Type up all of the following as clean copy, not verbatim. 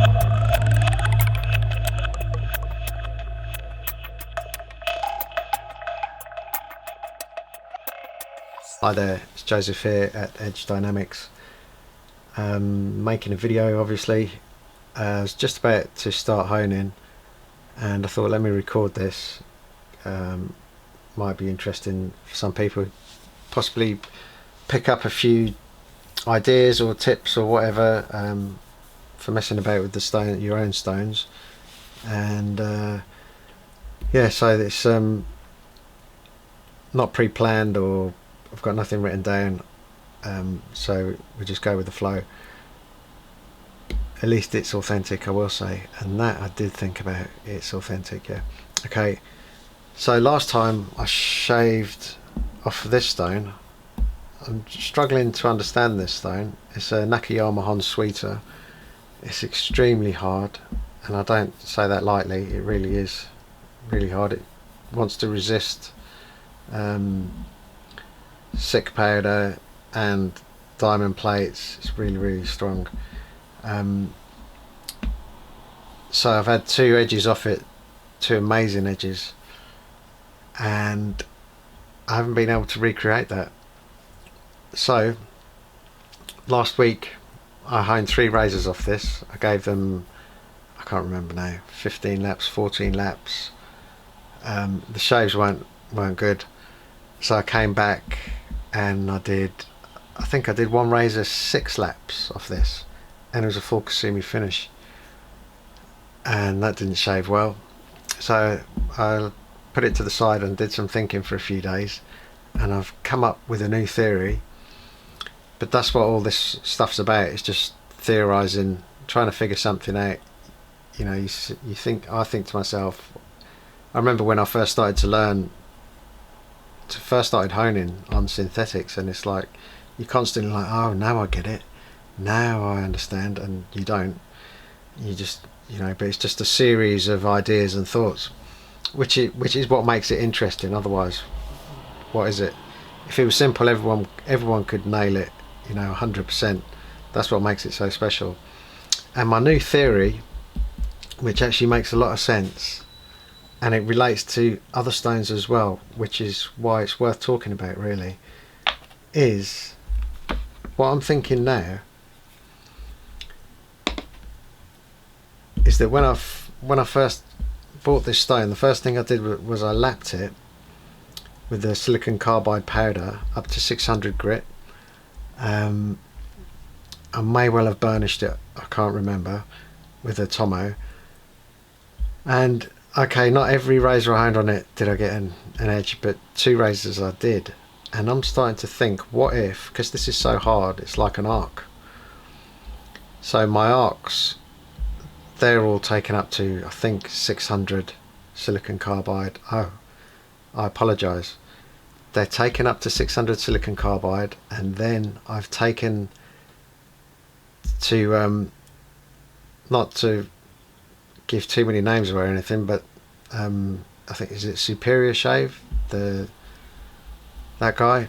Hi there, it's Joseph here at Edge Dynamics. Making a video obviously. I was just about to start honing and I thought let me record this. Might be interesting for some people, possibly pick up a few ideas or tips or whatever for messing about with the your own stones. And yeah, so it's not pre-planned, or I've got nothing written down, so we just go with the flow. At least it's authentic, I will say, and that I did think about. It's authentic, yeah. Okay, so last time I shaved off this stone. I'm struggling to understand this stone. It's a Nakayama Hon Sweeter. It's extremely hard, and I don't say that lightly. It really is really hard. It wants to resist sick powder and diamond plates. It's really strong. So I've had two edges off it, two amazing edges, and I haven't been able to recreate that. So last week I honed 3 razors off this. I gave them, I can't remember now, 15 laps, 14 laps. The shaves weren't good, so I came back and I think I did one razor 6 laps off this, and it was a full Kasumi finish, and that didn't shave well. So I put it to the side and did some thinking for a few days, and I've come up with a new theory. But that's what all this stuff's about. It's just theorizing, trying to figure something out. You know, I think to myself, I remember when I first started to learn, first started honing on synthetics, and it's like you're constantly like, oh, now I get it, now I understand, and you don't. You just, you know, but it's just a series of ideas and thoughts, which is what makes it interesting. Otherwise, what is it? If it was simple, everyone could nail it, you know, 100%. That's what makes it so special. And my new theory, which actually makes a lot of sense, and it relates to other stones as well, which is why it's worth talking about really, is what I'm thinking now is that when I first bought this stone, the first thing I did was I lapped it with the silicon carbide powder up to 600 grit. I may well have burnished it, I can't remember, with a Tomo. And okay, not every razor I honed on it did I get an edge, but 2 razors I did. And I'm starting to think, what if, because this is so hard, it's like an arc. So my arcs, they're all taken up to, I think, 600 silicon carbide. Oh, I apologise. They're taken up to 600 silicon carbide, and then I've taken to, not to give too many names or anything, but I think, is it Superior Shave, that guy,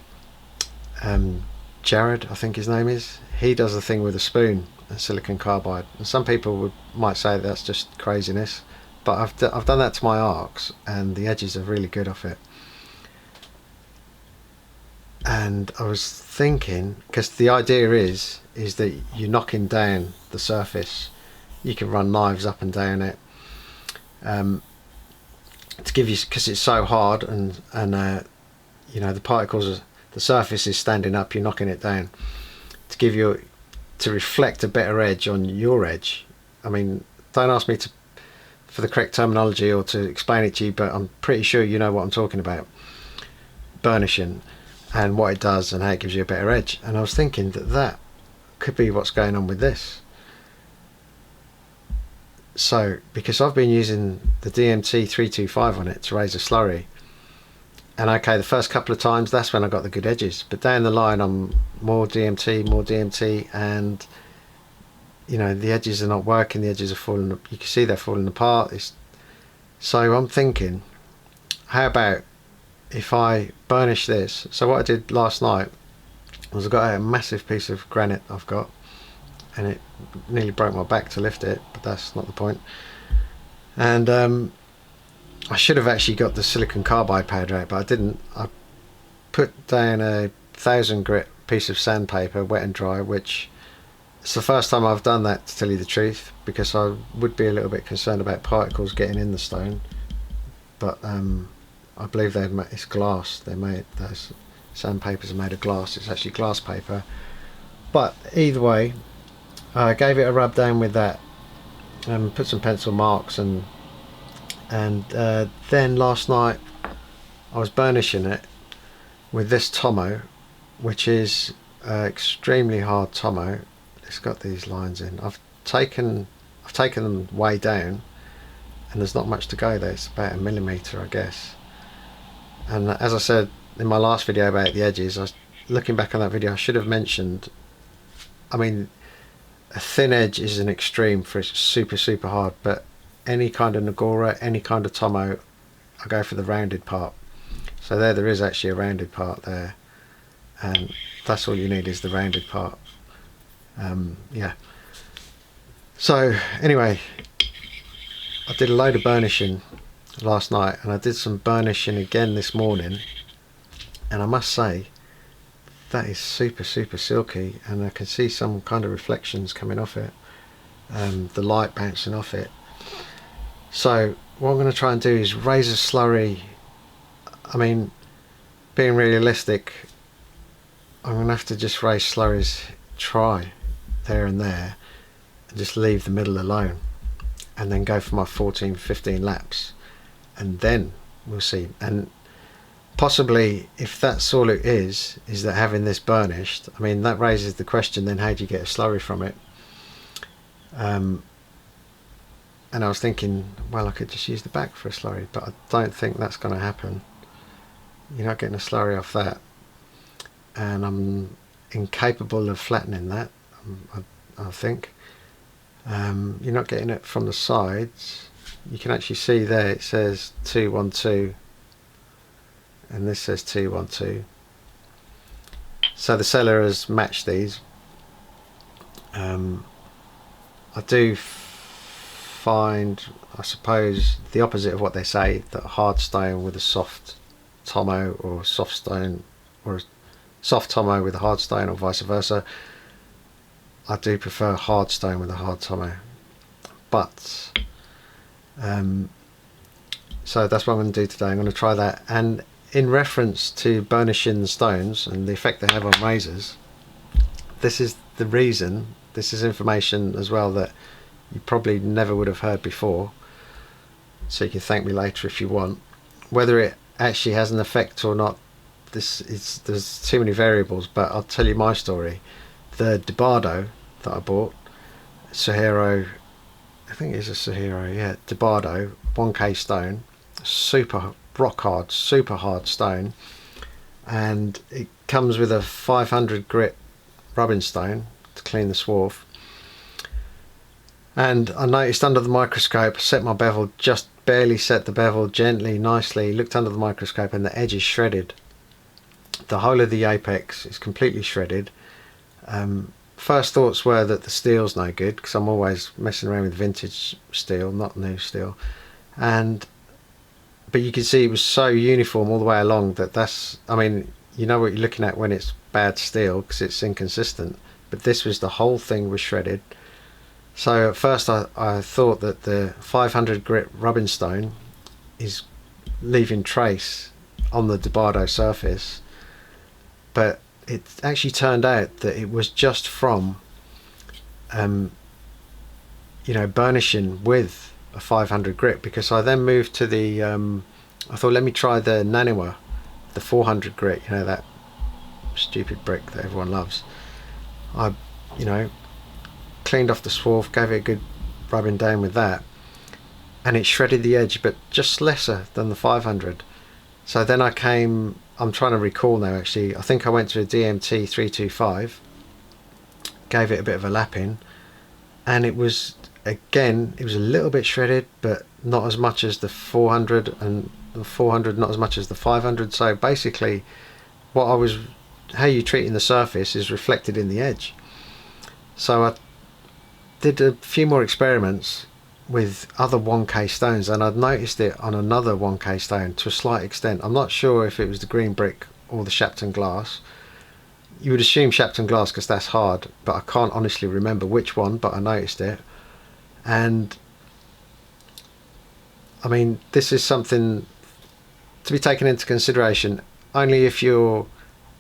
Jared, I think his name is. He does the thing with a spoon and silicon carbide, and some people might say that's just craziness, but I've done that to my arcs, and the edges are really good off it. And I was thinking, because the idea is that you're knocking down the surface, you can run knives up and down it, to give you, because it's so hard, and you know, the particles, the surface is standing up, you're knocking it down to give you, to reflect a better edge on your edge. I mean, don't ask me for the correct terminology or to explain it to you, but I'm pretty sure you know what I'm talking about. Burnishing and what it does and how it gives you a better edge. And I was thinking that could be what's going on with this. So because I've been using the DMT 325 on it to raise a slurry, and okay, the first couple of times, that's when I got the good edges, but down the line I'm more DMT, and you know, the edges are not working, the edges are falling, you can see they're falling apart. So I'm thinking, how about if I burnish this? So what I did last night was I got out a massive piece of granite I've got, and it nearly broke my back to lift it, but that's not the point. And I should have actually got the silicon carbide powder out, but I didn't. I put down a 1000 grit piece of sandpaper, wet and dry, which it's the first time I've done that, to tell you the truth, because I would be a little bit concerned about particles getting in the stone. But I believe it's glass. Those sandpapers are made of glass. It's actually glass paper. But either way, I gave it a rub down with that, and put some pencil marks, and then last night I was burnishing it with this Tomo, which is extremely hard Tomo. It's got these lines in. I've taken them way down, and there's not much to go there. It's about 1 millimeter, I guess. And as I said in my last video about the edges, I was looking back on that video, I should have mentioned, I mean, a thin edge is an extreme for super hard, but any kind of Nagora, any kind of Tomo, I go for the rounded part. So there is actually a rounded part there, and that's all you need, is the rounded part. Yeah. So anyway, I did a load of burnishing last night, and I did some burnishing again this morning, and I must say that is super silky, and I can see some kind of reflections coming off it, the light bouncing off it. So what I'm going to try and do is raise a slurry. I mean, being realistic, I'm going to have to just raise slurries, try there and there, and just leave the middle alone, and then go for my 14-15 laps, and then we'll see. And possibly, if that's all it is that having this burnished, I mean, that raises the question, then how do you get a slurry from it? And I was thinking, well, I could just use the back for a slurry, but I don't think that's going to happen. You're not getting a slurry off that, and I'm incapable of flattening that, I think. You're not getting it from the sides. You can actually see there it says 212, and this says 212. So the seller has matched these. I do find, I suppose, the opposite of what they say, that hard stone with a soft Tomo, or soft stone, or a soft Tomo with a hard stone, or vice versa. I do prefer hard stone with a hard Tomo. But so that's what I'm going to do today. I'm going to try that, and in reference to burnishing the stones and the effect they have on razors, this is the reason, this is information as well that you probably never would have heard before, so you can thank me later if you want. Whether it actually has an effect or not, there's too many variables, but I'll tell you my story. The Debado that I bought, Sahiro, I think it's a Sahiro, yeah, Debado 1K stone, super rock hard, super hard stone, and it comes with a 500 grit rubbing stone to clean the swarf. And I noticed under the microscope, set my bevel, just barely set the bevel gently, nicely, looked under the microscope, and the edge is shredded. The whole of the apex is completely shredded. First thoughts were that the steel's no good, because I'm always messing around with vintage steel, not new steel. But you can see it was so uniform all the way along that I mean, you know what you're looking at when it's bad steel, because it's inconsistent. But this was, the whole thing was shredded. So at first I thought that the 500 grit rubbing stone is leaving trace on the Debado surface, but it actually turned out that it was just from you know, burnishing with a 500 grit, because I then moved to the I thought, let me try the Naniwa, the 400 grit, you know, that stupid brick that everyone loves. I, you know, cleaned off the swarf, gave it a good rubbing down with that, and it shredded the edge, but just lesser than the 500. So then I'm trying to recall now actually, I think I went to a DMT 325, gave it a bit of a lapping, and it was, again, it was a little bit shredded, but not as much as the 400, and the 400 not as much as the 500. So basically how you're treating the surface is reflected in the edge. So did a few more experiments with other 1K stones, and I'd noticed it on another 1K stone to a slight extent. I'm not sure if it was the green brick or the Shapton glass. You would assume Shapton glass because that's hard, but I can't honestly remember which one, but I noticed it. And I mean, this is something to be taken into consideration only if you're,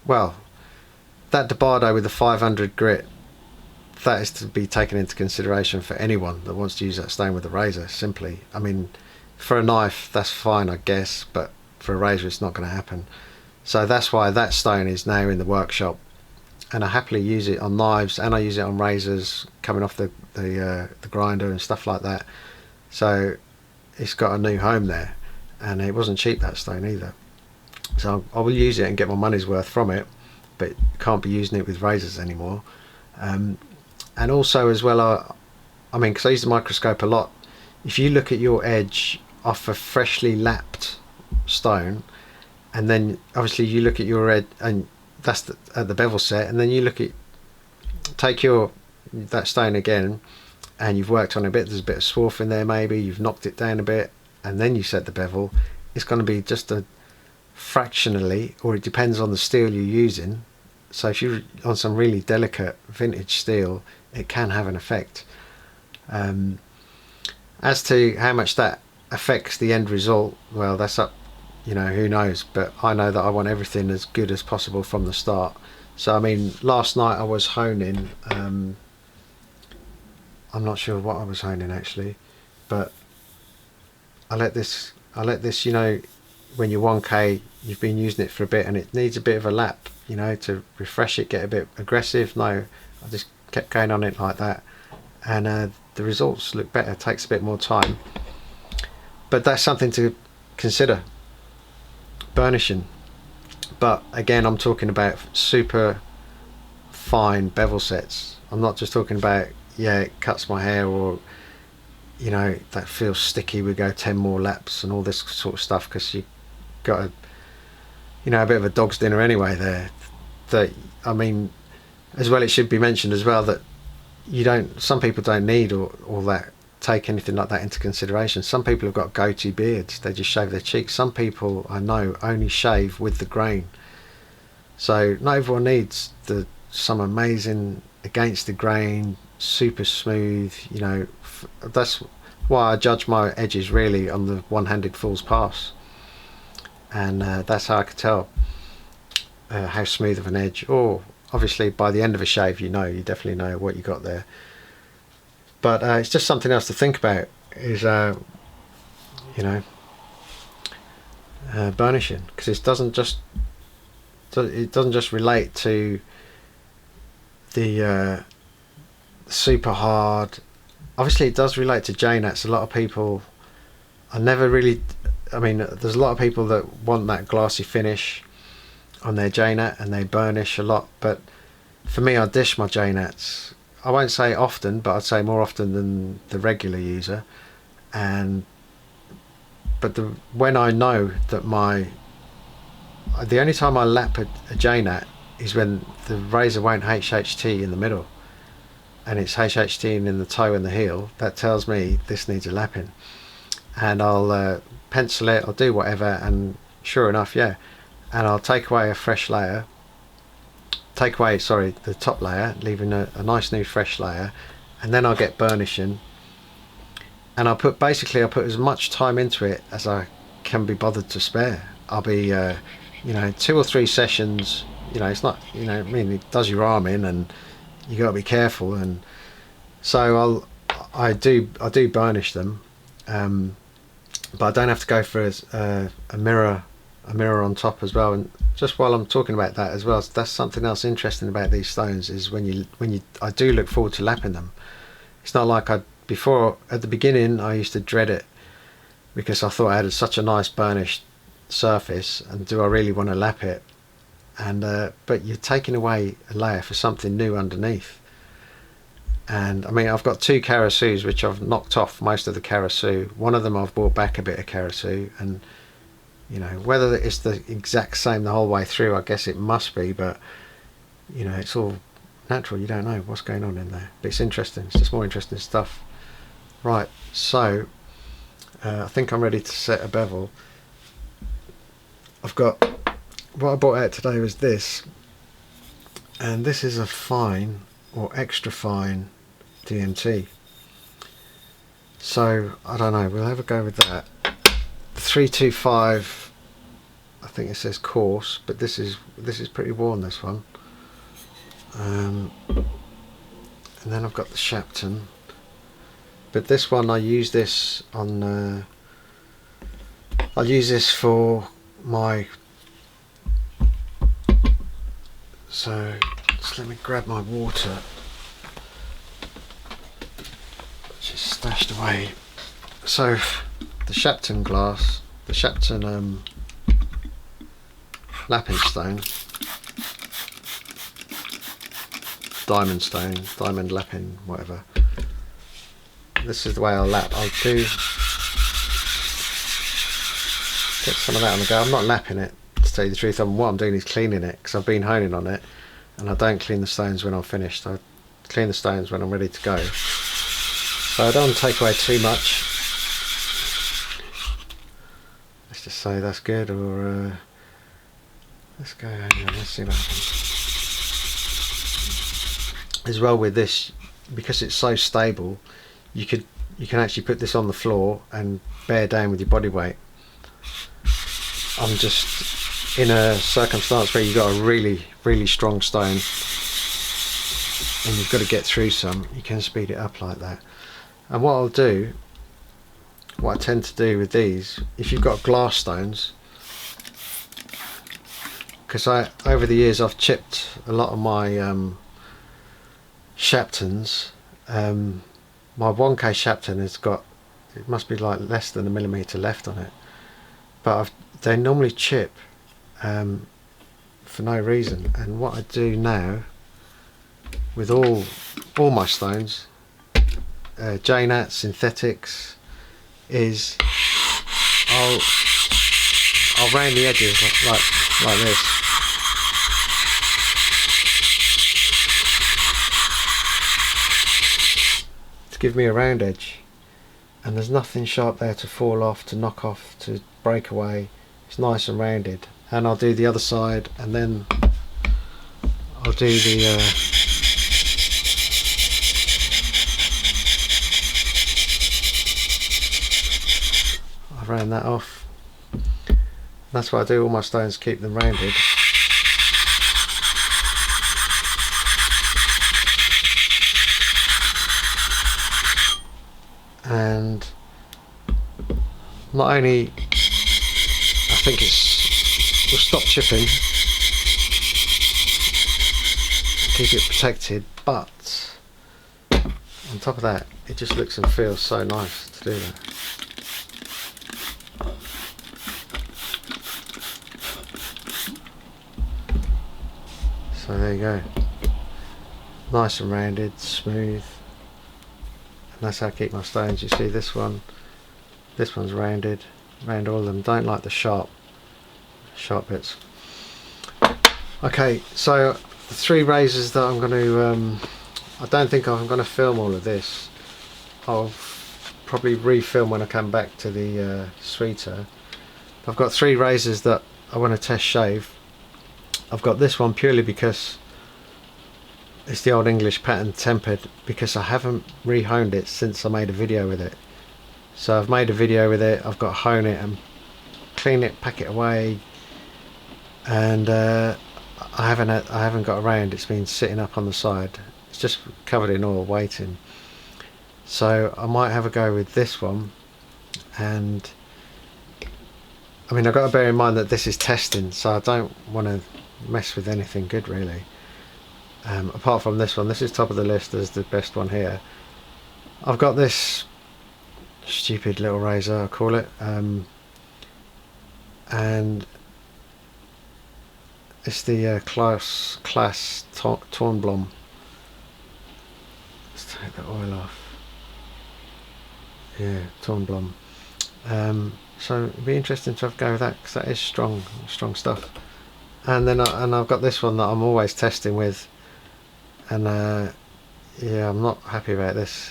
well, that Debado with the 500 grit, that is to be taken into consideration for anyone that wants to use that stone with a razor, simply. I mean, for a knife, that's fine, I guess, but for a razor, it's not going to happen. So that's why that stone is now in the workshop, and I happily use it on knives, and I use it on razors coming off the grinder and stuff like that. So it's got a new home there, and it wasn't cheap, that stone, either. So I will use it and get my money's worth from it, but can't be using it with razors anymore. And also as well, I mean, because I use the microscope a lot, if you look at your edge off a freshly lapped stone, and then obviously you look at your edge, and that's at the bevel set, and then you look at, take that stone again, and you've worked on a bit, there's a bit of swarf in there, maybe you've knocked it down a bit, and then you set the bevel, it's going to be just a fractionally, or it depends on the steel you're using. So if you're on some really delicate vintage steel, it can have an effect. As to how much that affects the end result, well, that's up, who knows, but I know that I want everything as good as possible from the start. So I mean, last night I was honing, I'm not sure what I was honing actually, but I let this, when you're 1K, you've been using it for a bit and it needs a bit of a lap, to refresh it, get a bit aggressive. No, I just kept going on it like that, and the results look better. It takes a bit more time, but that's something to consider. Burnishing, but again, I'm talking about super fine bevel sets. I'm not just talking about, it cuts my hair, or that feels sticky, we go 10 more laps and all this sort of stuff, because you got a bit of a dog's dinner anyway there. That, I mean, as well, it should be mentioned as well that some people don't need all that, take anything like that into consideration. Some people have got goatee beards, they just shave their cheeks. Some people I know only shave with the grain. So not everyone needs some amazing against the grain, super smooth, that's why I judge my edges really on the one-handed fool's pass, and that's how I could tell how smooth of an edge. Or obviously by the end of a shave, you definitely know what you got there. But it's just something else to think about, is burnishing, because it doesn't just relate to the super hard. Obviously it does relate to J-nats. A lot of people, there's a lot of people that want that glassy finish on their J-nat and they burnish a lot, but for me, I dish my J-nats. I won't say often, but I'd say more often than the regular user. But when I know that the only time I lap a J-nat is when the razor won't HHT in the middle, and it's HHTing in the toe and the heel. That tells me this needs a lapping, and I'll pencil it, I'll do whatever, and sure enough, and I'll take away the top layer, leaving a nice new fresh layer, and then I'll get burnishing, and I'll put as much time into it as I can be bothered to spare. I'll be 2 or 3 sessions. It's not, it does your arm in, and you got to be careful, and so I do burnish them, but I don't have to go for a mirror on top as well. And just while I'm talking about that as well, that's something else interesting about these stones, is I do look forward to lapping them. It's not like at the beginning I used to dread it, because I thought I had such a nice burnished surface, and do I really want to lap it? And but you're taking away a layer for something new underneath. And I mean, I've got 2 Karasus which I've knocked off most of the Karasu. One of them I've brought back a bit of Karasu, and whether it's the exact same the whole way through, I guess it must be, but it's all natural, you don't know what's going on in there, but it's interesting. It's just more interesting stuff. Right, so I think I'm ready to set a bevel. I've got, what I bought out today was this, and this is a fine or extra fine DMT. So I don't know, we'll have a go with that. The 325, I think it says coarse, but this is pretty worn, this one. And then I've got the Shapton, but this one I use this on. I'll use this for my. So just let me grab my water, which is stashed away. So the Shapton glass, the Shapton lapping stone, diamond stone, diamond lapping, whatever. This is the way I'll lap. I'll do get some of that on the go. I'm not lapping it, to tell you the truth. What I'm doing is cleaning it, because I've been honing on it, and I don't clean the stones when I'm finished. I clean the stones when I'm ready to go. So I don't want to take away too much. Let's just say that's good, or let's go. Hang on, let's see what happens. As well with this, because it's so stable, you can actually put this on the floor and bear down with your body weight. I'm just in a circumstance where you've got a really strong stone and you've got to get through some, you can speed it up like that. And what I'll do, what I tend to do with these, if you've got glass stones, because over the years I've chipped a lot of my Shaptons. My 1K Shapton has got, it must be like less than a millimetre left on it, but they normally chip for no reason. And what I do now with all my stones, JNAT synthetics, is I'll round the edges like this. Give me a round edge, and there's nothing sharp there to fall off, to knock off, to break away. It's nice and rounded. And I'll do the other side, and then I'll do the I'll round that off. That's what I do, all my stones, keep them rounded. And not only, I think will stop chipping, keep it protected, but on top of that, it just looks and feels so nice to do that. So there you go, nice and rounded, smooth. That's how I keep my stones. You see this one's rounded, round all of them. Don't like the sharp bits. Okay, so the 3 razors that I'm going to, I don't think I'm going to film all of this. I'll probably refilm when I come back to the sweeter. I've got 3 razors that I want to test shave. I've got this one purely because it's the old English pattern tempered, because I haven't re-honed it since I made a video with it. So I've made a video with it, I've got to hone it and clean it, pack it away, and I haven't got around. It's been sitting up on the side, it's just covered in oil waiting. So I might have a go with this one. And I mean, I've got to bear in mind that this is testing, so I don't want to mess with anything good really. Apart from this one, this is top of the list as the best one here. I've got this stupid little razor, I call it, and it's the class Tornblom. Let's take the oil off. Yeah, Tornblom. So it'd be interesting to have a go with that, because that is strong stuff. And then I've got this one that I'm always testing with. and yeah, I'm not happy about this.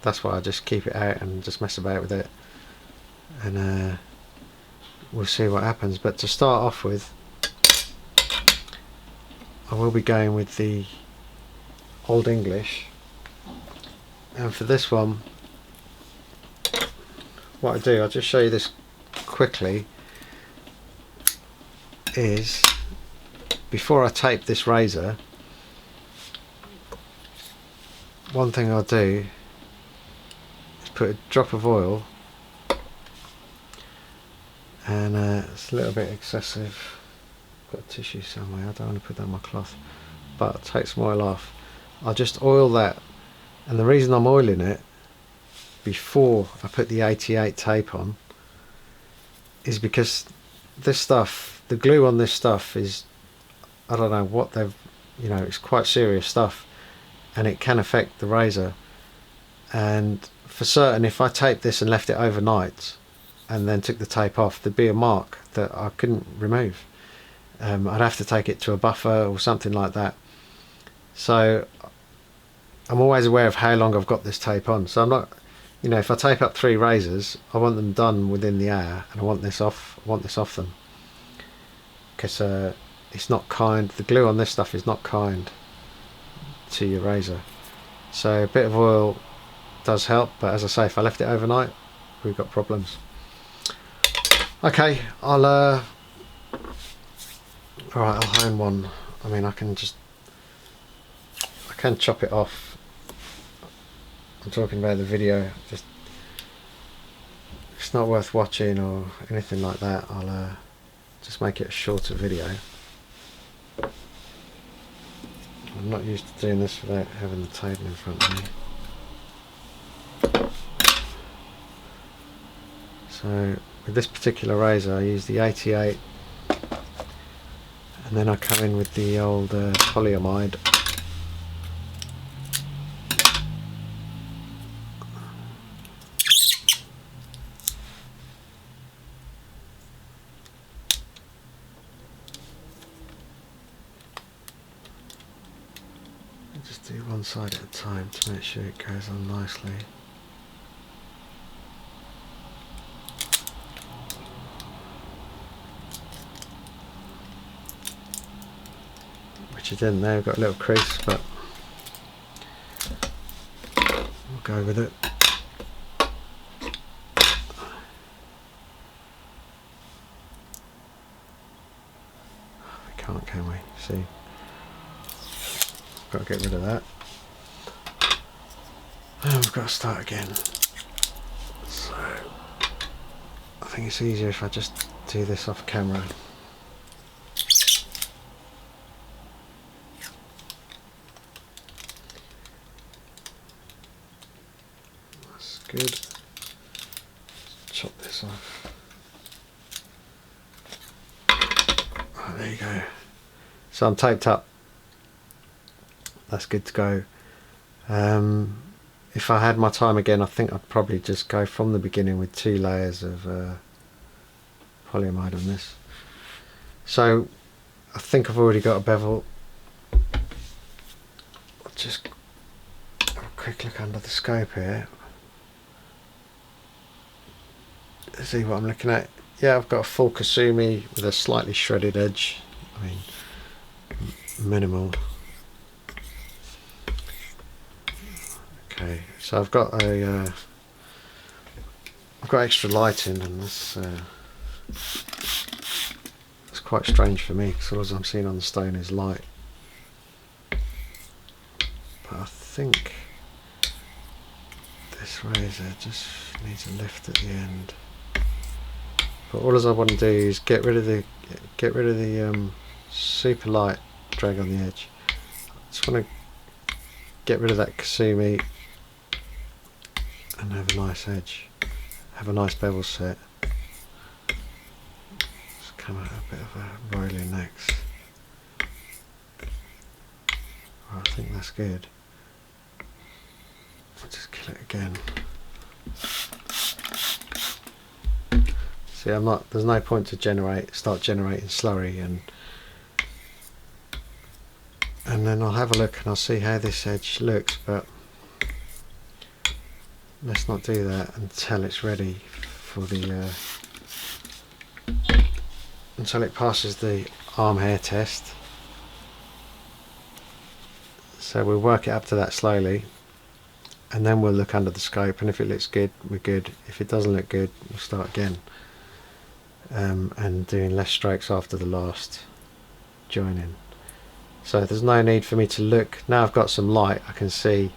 That's why I just keep it out and just mess about with it, and we'll see what happens. But to start off with, I will be going with the Old English, and for this one, what I do, I'll just show you this quickly, is before I tape this razor, one thing I'll do is put a drop of oil, and it's a little bit excessive, got a tissue somewhere, I don't want to put that on my cloth, but I'll take some oil off. I'll just oil that, and the reason I'm oiling it before I put the 88 tape on is because this stuff, the glue on this stuff is, I don't know what they've, you know, it's quite serious stuff, and it can affect the razor. And for certain, if I taped this and left it overnight and then took the tape off, there'd be a mark that I couldn't remove. I'd have to take it to a buffer or something like that. So I'm always aware of how long I've got this tape on. So I'm not, you know, if I tape up 3 razors, I want them done within the hour, and I want this off them, because it's not kind, the glue on this stuff is not kind to your razor. So a bit of oil does help, but as I say, if I left it overnight, we've got problems. Okay, alright, I'll hone one. I mean, I can chop it off. I'm talking about the video, just, it's not worth watching or anything like that. I'll just make it a shorter video. I'm not used to doing this without having the table in front of me. So with this particular razor, I use the 88, and then I come in with the old polyamide. Just do one side at a time to make sure it goes on nicely. Which it didn't there, got a little crease, but we'll go with it. We can't, can we? See? Got to get rid of that. And we've got to start again. So I think it's easier if I just do this off camera. That's good. Let's chop this off. Right, there you go. So I'm taped up. That's good to go. If I had my time again, I think I'd probably just go from the beginning with 2 layers of polyamide on this. So I think I've already got a bevel. I'll just have a quick look under the scope here. See what I'm looking at. Yeah, I've got a full Kasumi with a slightly shredded edge. I mean, minimal. Okay, so I've got extra lighting, and this it's quite strange for me because all I'm seeing on the stone is light. But I think this razor just needs a lift at the end. But all I want to do is get rid of the super light drag on the edge. I just want to get rid of that Kasumi and have a nice edge, have a nice bevel set. Just come out a bit of a rolling next. Well, I think that's good. I'll just kill it again. See, there's no point to start generating slurry and and then I'll have a look and I'll see how this edge looks, but let's not do that until it's ready for the until it passes the arm hair test. So we'll work it up to that slowly, and then we'll look under the scope, and if it looks good, we're good. If it doesn't look good, we'll start again, and doing less strokes after the last joining. So there's no need for me to look. Now I've got some light, I can see.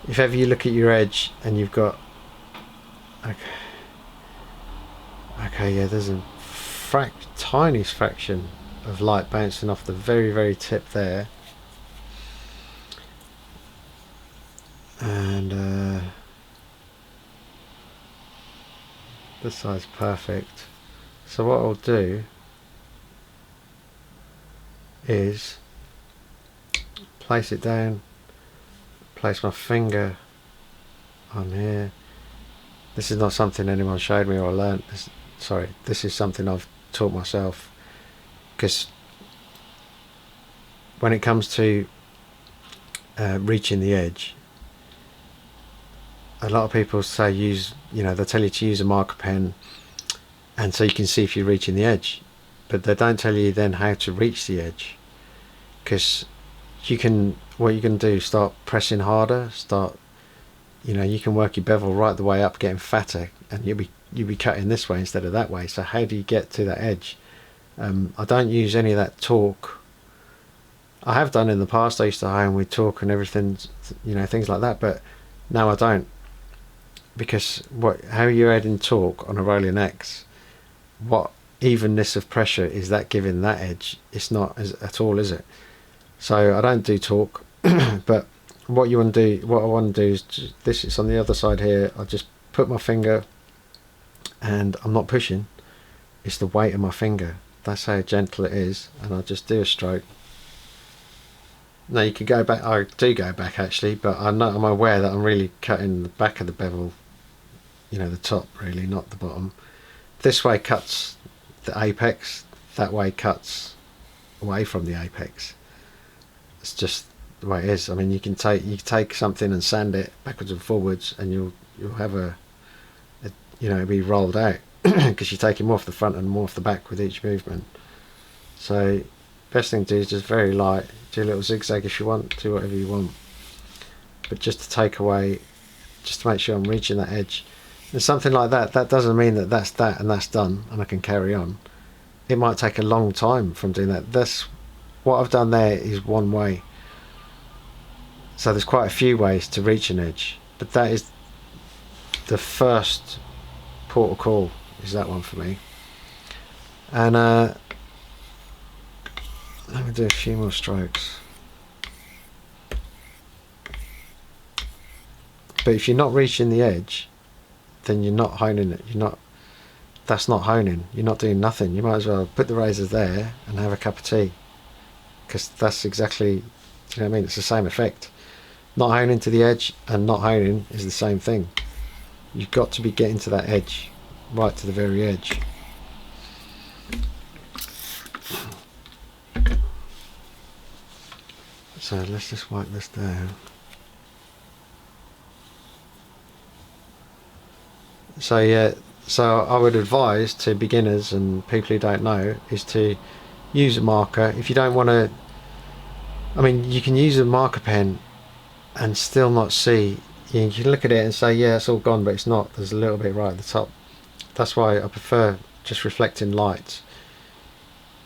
If ever you look at your edge and you've got, okay, yeah, there's a tiniest fraction of light bouncing off the very tip there, and this side's perfect. So what I'll do is place it down, place my finger on here. This is not something anyone showed me or learnt. Sorry, this is something I've taught myself, because when it comes to reaching the edge, a lot of people say they'll tell you to use a marker pen, and so you can see if you're reaching the edge, but they don't tell you then how to reach the edge, because what you can do, start pressing harder, you can work your bevel right the way up, getting fatter, and you'll be cutting this way instead of that way. So how do you get to that edge? I don't use any of that torque. I have done in the past. I used to hone with torque and everything, things like that, but now I don't, because how you're adding torque on a rolling X, what evenness of pressure is that giving that edge? It's not at all, is it? So I don't do torque. But what I want to do is this. It's on the other side here. I just put my finger, and I'm not pushing, it's the weight of my finger. That's how gentle it is, and I'll just do a stroke. Now you could go back. I do go back actually, but I'm aware that I'm really cutting the back of the bevel, the top really, not the bottom. This way cuts the apex, that way cuts away from the apex. It's just the way it is. I mean, you can take something and sand it backwards and forwards, and you'll have it'll be rolled out, because you're taking more off the front and more off the back with each movement. So best thing to do is just very light, do a little zigzag if you want, do whatever you want, but just to take away, just to make sure I'm reaching that edge. And something like that doesn't mean that's that and that's done and I can carry on. It might take a long time from doing that. That's what I've done there, is one way. So there's quite a few ways to reach an edge, but that is the first port of call, is that one for me. And let me do a few more strokes. But if you're not reaching the edge, then you're not honing it. That's not honing. You're not doing nothing. You might as well put the razors there and have a cup of tea, because that's exactly, do you know what I mean? It's the same effect. Not honing to the edge and not honing is the same thing. You've got to be getting to that edge, right to the very edge. So let's just wipe this down. So yeah, so I would advise to beginners and people who don't know is to use a marker. If you don't want to, I mean, you can use a marker pen and still not see. You can look at it and say, yeah, it's all gone, but it's not. There's a little bit right at the top. That's why I prefer just reflecting light.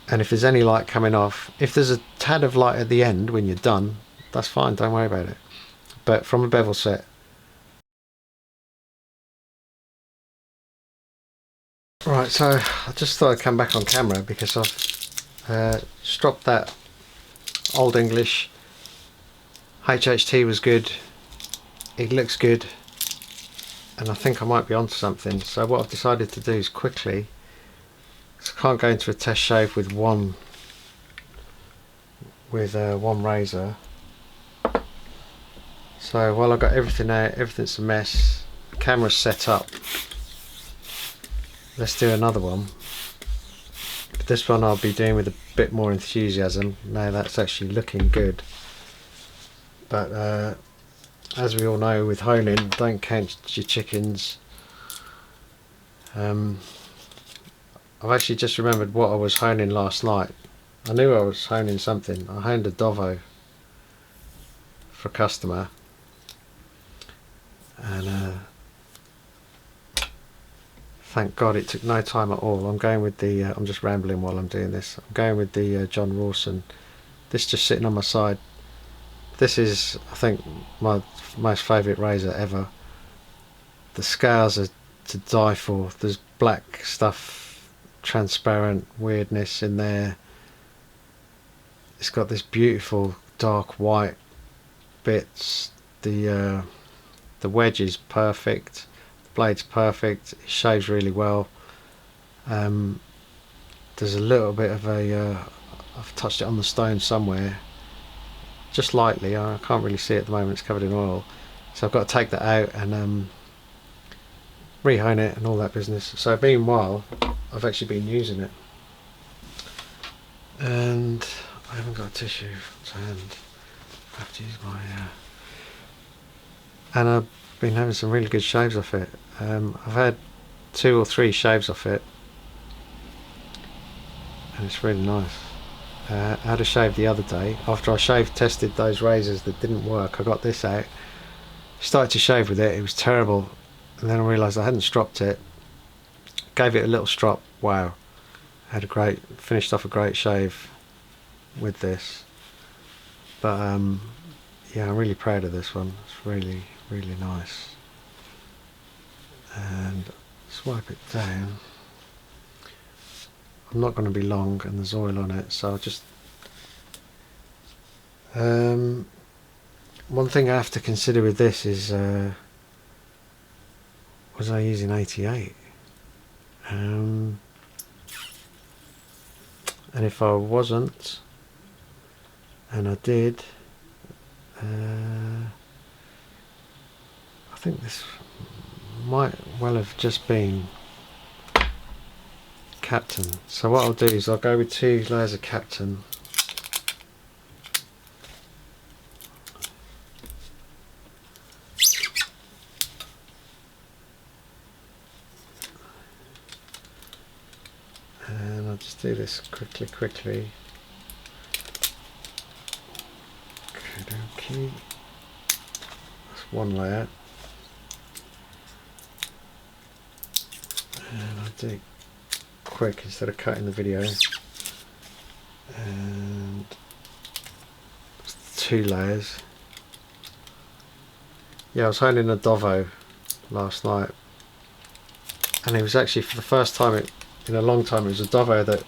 And if there's any light coming off, if there's a tad of light at the end when you're done, that's fine, don't worry about it. But from a bevel set, right, so I just thought I'd come back on camera because I've stropped that Old English. HHT was good, it looks good, and I think I might be onto something. So what I've decided to do is quickly, so I can't go into a test shave with one razor. So while I've got everything out, everything's a mess, the camera's set up, let's do another one. this one I'll be doing with a bit more enthusiasm now that's actually looking good. But as we all know, with honing, don't count your chickens. I've actually just remembered what I was honing last night. I knew I was honing something. I honed a Dovo for a customer, and thank God it took no time at all. I'm going with the I'm just rambling while I'm doing this. I'm going with the John Rawson. This just sitting on my side. This is, I think, my most favourite razor ever. The scales are to die for. There's black stuff, transparent weirdness in there. It's got this beautiful dark white bits. The wedge is perfect. The blade's perfect. It shaves really well. There's a little bit of a I've touched it on the stone somewhere, just lightly. I can't really see it at the moment. It's covered in oil, so I've got to take that out and re-hone it and all that business. So meanwhile, I've actually been using it, and I haven't got a tissue to hand. I have to use my and I've been having some really good shaves off it. I've had 2 or 3 shaves off it, and it's really nice. I had a shave the other day. After I tested those razors that didn't work, I got this out, started to shave with it. It was terrible, and then I realised I hadn't stropped it. Gave it a little strop. Wow, finished off a great shave with this. But yeah, I'm really proud of this one. It's really, really nice. And swipe it down. I'm not going to be long, and there's oil on it, so I'll just one thing I have to consider with this is was I using 88? And if I wasn't, and I did, I think this might well have just been Captain. So what I'll do is I'll go with 2 layers of Captain. And I'll just do this quickly. Okay. That's 1 layer. And I'll do quick instead of cutting the video, and 2 layers. Yeah, I was honing a Dovo last night, and it was actually for the first time in a long time, it was a Dovo that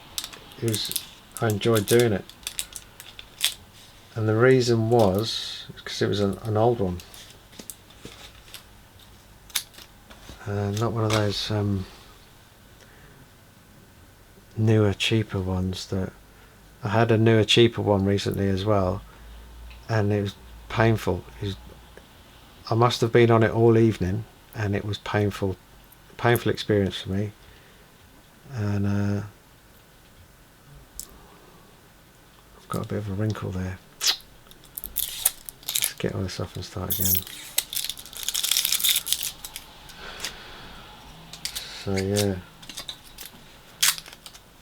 I enjoyed doing it, and the reason was because it was an old one, not one of those newer, cheaper ones. That I had a newer, cheaper one recently as well, and it was painful. I must have been on it all evening, and it was painful experience for me. And I've got a bit of a wrinkle there. Let's get all this off and start again. So yeah,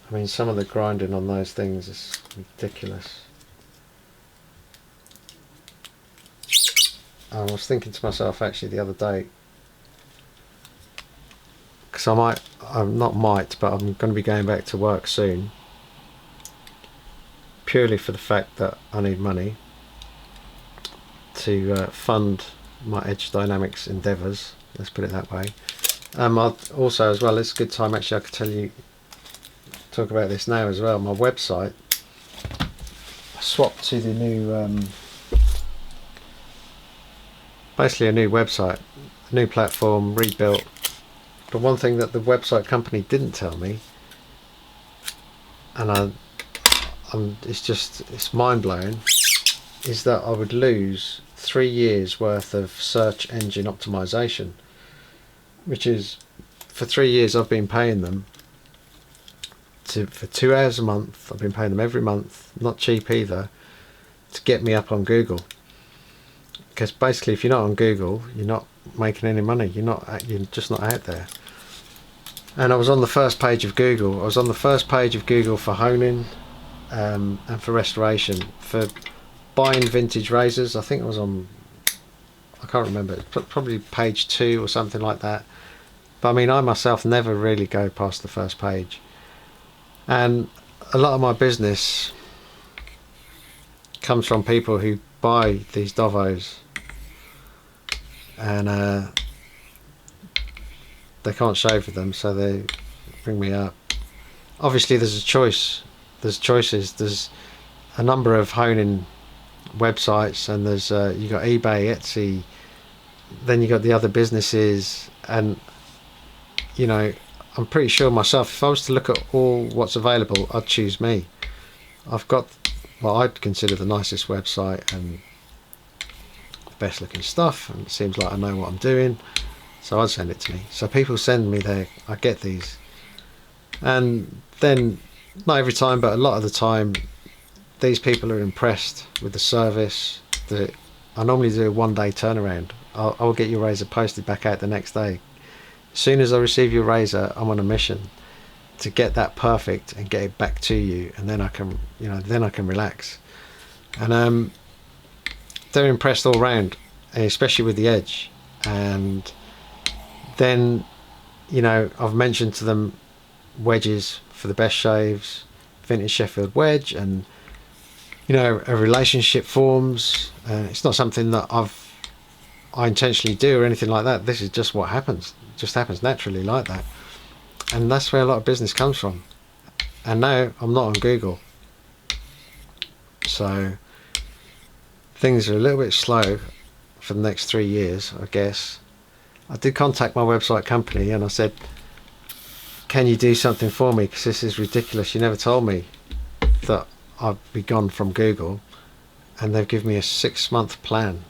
I mean, some of the grinding on those things is ridiculous. I was thinking to myself actually the other day, because but I'm going to be going back to work soon, purely for the fact that I need money to fund my Edge Dynamics endeavours, let's put it that way. Also as well, it's a good time actually, I could talk about this now as well. My website, I swapped to the new basically a new website, a new platform, rebuilt. But one thing that the website company didn't tell me, and it's mind-blowing, is that I would lose 3 years worth of search engine optimization, which is, for 3 years I've been paying them for 2 hours a month. I've been paying them every month, not cheap either, to get me up on Google. Because basically, if you're not on Google, you're not making any money. You're just not out there. And I was on the first page of Google. I was on the first page of Google for honing, and for restoration, for buying vintage razors. I think I was on, I can't remember, probably page 2 or something like that. But I mean, I myself never really go past the first page. And a lot of my business comes from people who buy these Dovos, and they can't shave with them, so they bring me up. Obviously there's a choice, there's choices, there's a number of honing websites, and there's you got eBay, Etsy, then you got the other businesses, and you know, I'm pretty sure myself, if I was to look at all what's available, I'd choose me. I've got what I'd consider the nicest website and the best looking stuff, and it seems like I know what I'm doing, so I'd send it to me. So people send me there, I get these, and then not every time, but a lot of the time, these people are impressed with the service. I normally do a 1-day turnaround. I'll get your razor posted back out the next day. As soon as I receive your razor, I'm on a mission to get that perfect and get it back to you, and then I can, then I can relax. And they're impressed all round, especially with the edge. And then, I've mentioned to them wedges for the best shaves, vintage Sheffield wedge, and a relationship forms. It's not something that I intentionally do or anything like that. This is just what happens. It just happens naturally like that. And that's where a lot of business comes from. And now I'm not on Google, so things are a little bit slow for the next 3 years, I guess. I did contact my website company and I said, can you do something for me, because this is ridiculous. You never told me that I'd be gone from Google. And they've given me a 6-month plan,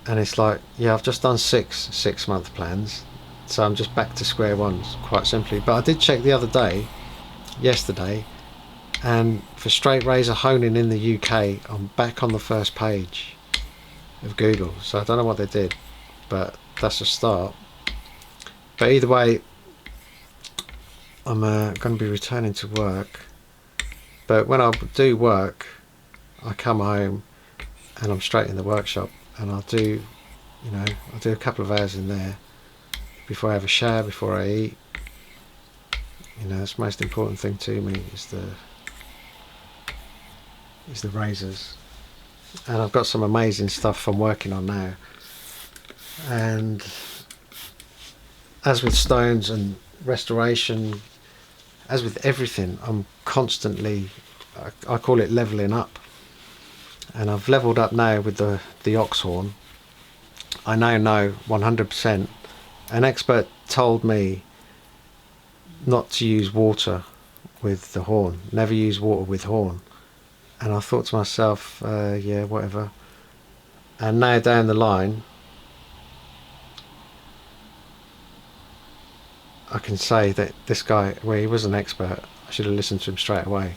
and it's like, yeah, I've just done 6-month plans, so I'm just back to square one, quite simply. But I did check the other day, yesterday, and for straight razor honing in the UK, I'm back on the first page of Google. So I don't know what they did, but that's a start. But either way, I'm going to be returning to work. But when I do work, I come home and I'm straight in the workshop, and I'll do a couple of hours in there before I have a shower, before I eat. That's the most important thing to me, is the razors. And I've got some amazing stuff I'm working on now. And as with stones and restoration, as with everything, I'm constantly, I call it leveling up. And I've leveled up now with the ox horn. I now know 100%. An expert told me not to use water with the horn. Never use water with horn. And I thought to myself, yeah, whatever. And now down the line, I can say that this guy, well, he was an expert. I should have listened to him straight away.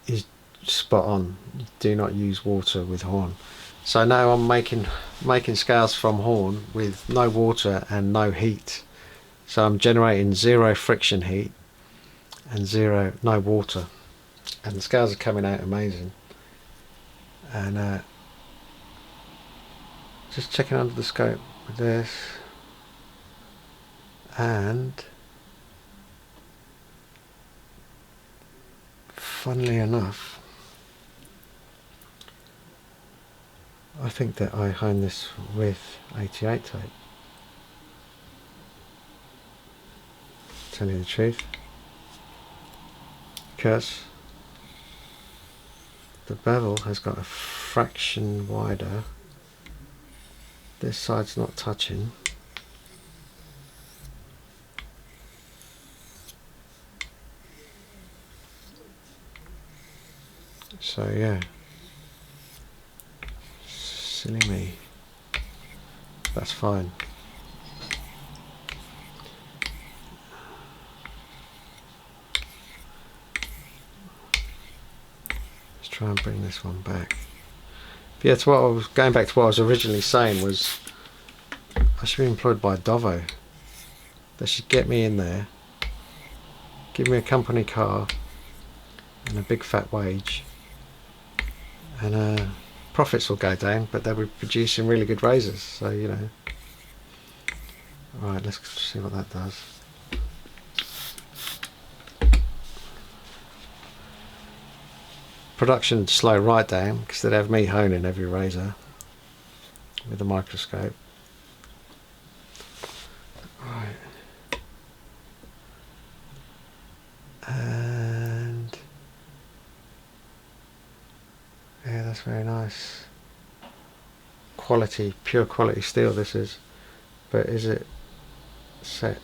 He's spot on. Do not use water with horn. So now I'm making scales from horn with no water and no heat. So I'm generating 0 friction heat and no water, and the scales are coming out amazing. And just checking under the scope with this, and funnily enough, I think that I honed this with 88 tape. Tell you the truth, because the bevel has got a fraction wider. This side's not touching. So yeah, silly me, that's fine. try and bring this one back. But yeah, to what I was going back to what I was originally saying was I should be employed by Dovo. They should get me in there, give me a company car and a big fat wage, and profits will go down, but they'll be producing really good razors. So you know. Right, let's see what that does. Production would slow right down because they'd have me honing every razor with a microscope. Right. And yeah, that's very nice. Quality, pure quality steel this is. But is it set?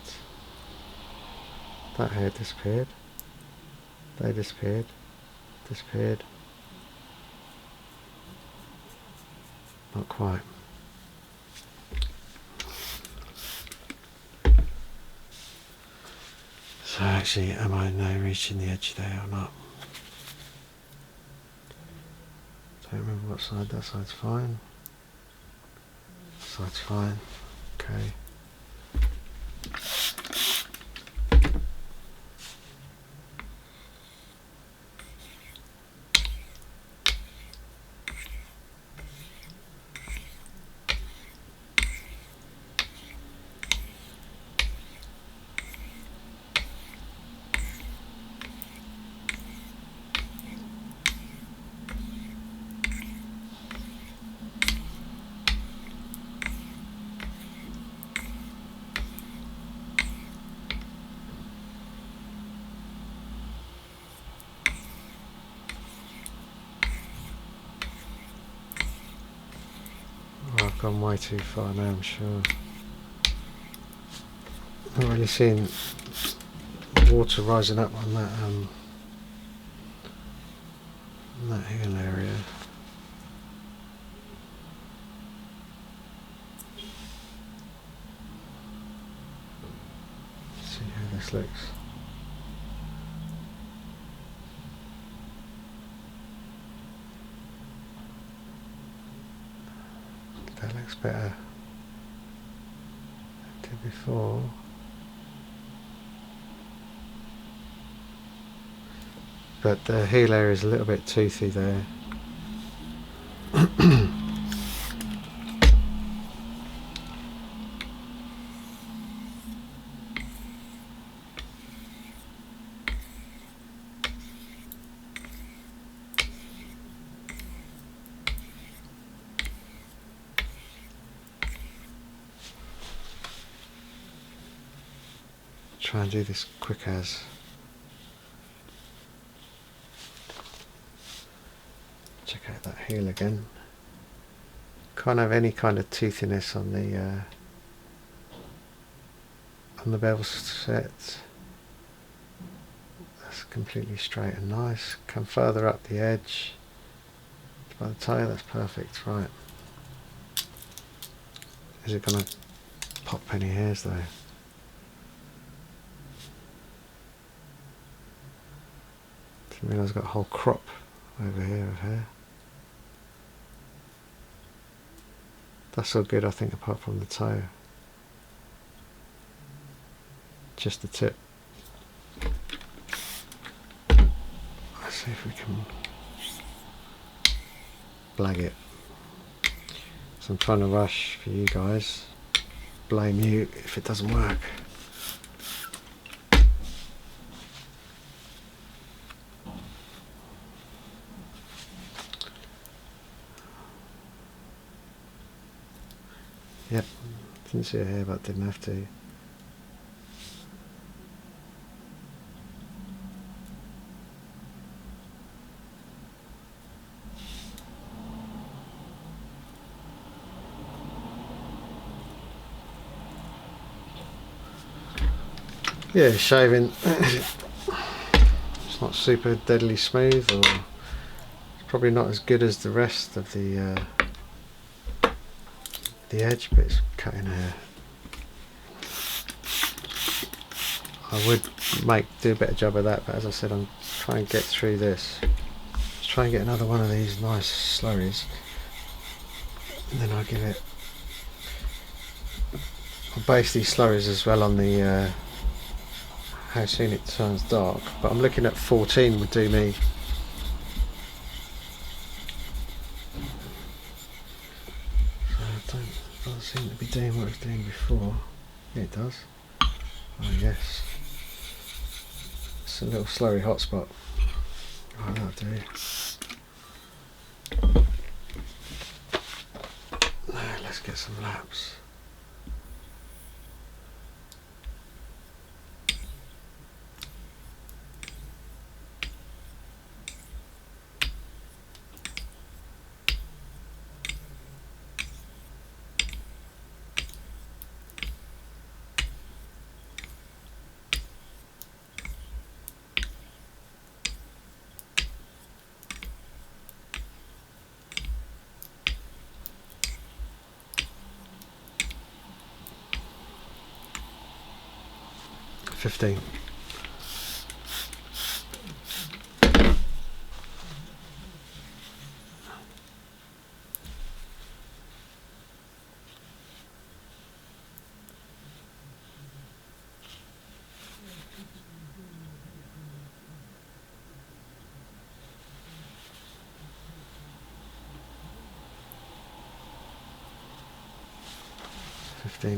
That hair disappeared. They disappeared. Disappeared. Not quite. So actually, am I now reaching the edge there or not? Don't remember what side. That side's fine. That side's fine. Okay. I've gone way too far now, I'm sure. Not really seeing water rising up on that hill area. Let's see how this looks. That looks better than it did before. But the heel area is a little bit toothy there. Try and do this quick as. Check out that heel again. Can't have any kind of toothiness on the bevel set. That's completely straight and nice. Come further up the edge. By the tail, that's perfect. Right. Is it going to pop any hairs though? Didn't realise I've got a whole crop over here of hair. That's all good, I think, apart from the toe. Just the tip. Let's see if we can blag it. So I'm trying to rush for you guys. Blame you if it doesn't work. Yep, didn't see a hair but didn't have to. Yeah, shaving, it's not super deadly smooth, or it's probably not as good as the rest of the edge, but it's cutting hair. I would do a better job of that, but as I said, I'm trying to get through this. Just try and get another one of these nice slurries, and then I'll give it, I'll base these slurries as well on the how soon it turns dark, but I'm looking at 14 would do me. So it doesn't seem to be doing what it was doing before. Yeah, it does. Oh yes, it's a little slurry hotspot. Oh, that'll do. Now let's get some laps. $15.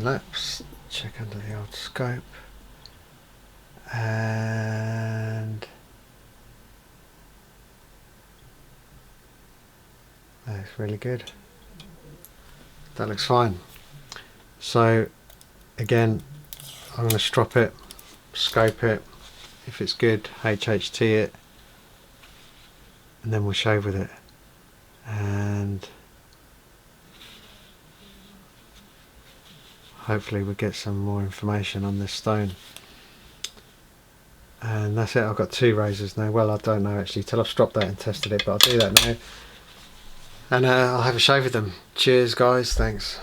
Laps. Check under the old scope, and that's really good. That looks fine. So again, I'm going to strop it, scope it, if it's good, HHT it, and then we'll shave with it. And hopefully we'll get some more information on this stone. And that's it. I've got 2 razors now. Well, I don't know actually till I've stropped that and tested it, but I'll do that now. And I'll have a shave with them. Cheers guys, thanks.